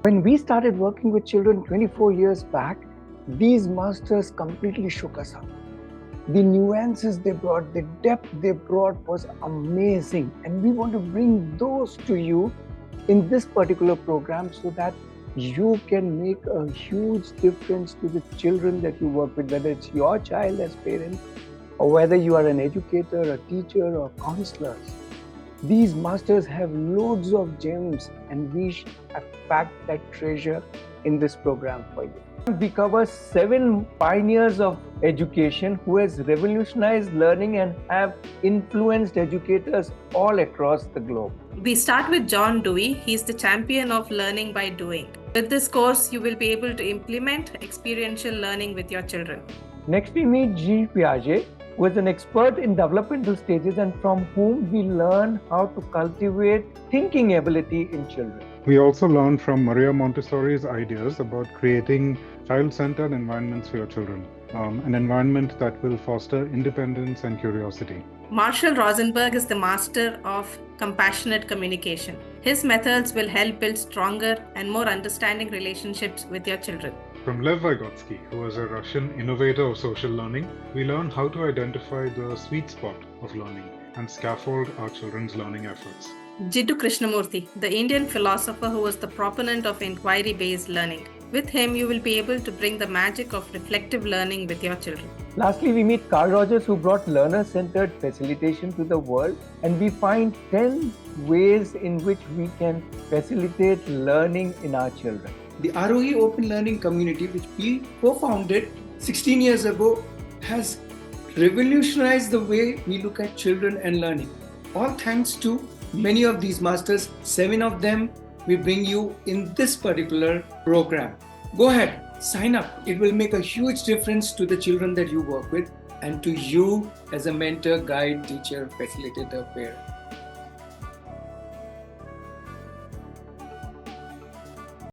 When we started working with children 24 years back, these masters completely shook us up. The nuances they brought, the depth they brought was amazing. And we want to bring those to you in this particular program so that you can make a huge difference to the children that you work with, whether it's your child as parents or whether you are an educator, a teacher, or counselors. These masters have loads of gems, and we have packed that treasure in this program for you. We cover 7 pioneers of education who has revolutionized learning and have influenced educators all across the globe. We start with John Dewey. He's the champion of learning by doing. With this course, you will be able to implement experiential learning with your children. Next, we meet Piaget, who is an expert in developmental stages and from whom we learn how to cultivate thinking ability in children. We also learn from Maria Montessori's ideas about creating child-centered environments for your children, an environment that will foster independence and curiosity. Marshall Rosenberg is the master of compassionate communication. His methods will help build stronger and more understanding relationships with your children. From Lev Vygotsky, who was a Russian innovator of social learning, we learn how to identify the sweet spot of learning and scaffold our children's learning efforts. Jiddu Krishnamurti, the Indian philosopher who was the proponent of inquiry-based learning. With him, you will be able to bring the magic of reflective learning with your children. Lastly, we meet Carl Rogers, who brought learner-centered facilitation to the world, and we find 10 ways in which we can facilitate learning in our children. The Aarohi Open Learning Community, which we co-founded 16 years ago, has revolutionized the way we look at children and learning. All thanks to many of these masters, 7 of them we bring you in this particular program. Go ahead, sign up. It will make a huge difference to the children that you work with and to you as a mentor, guide, teacher, facilitator, parent.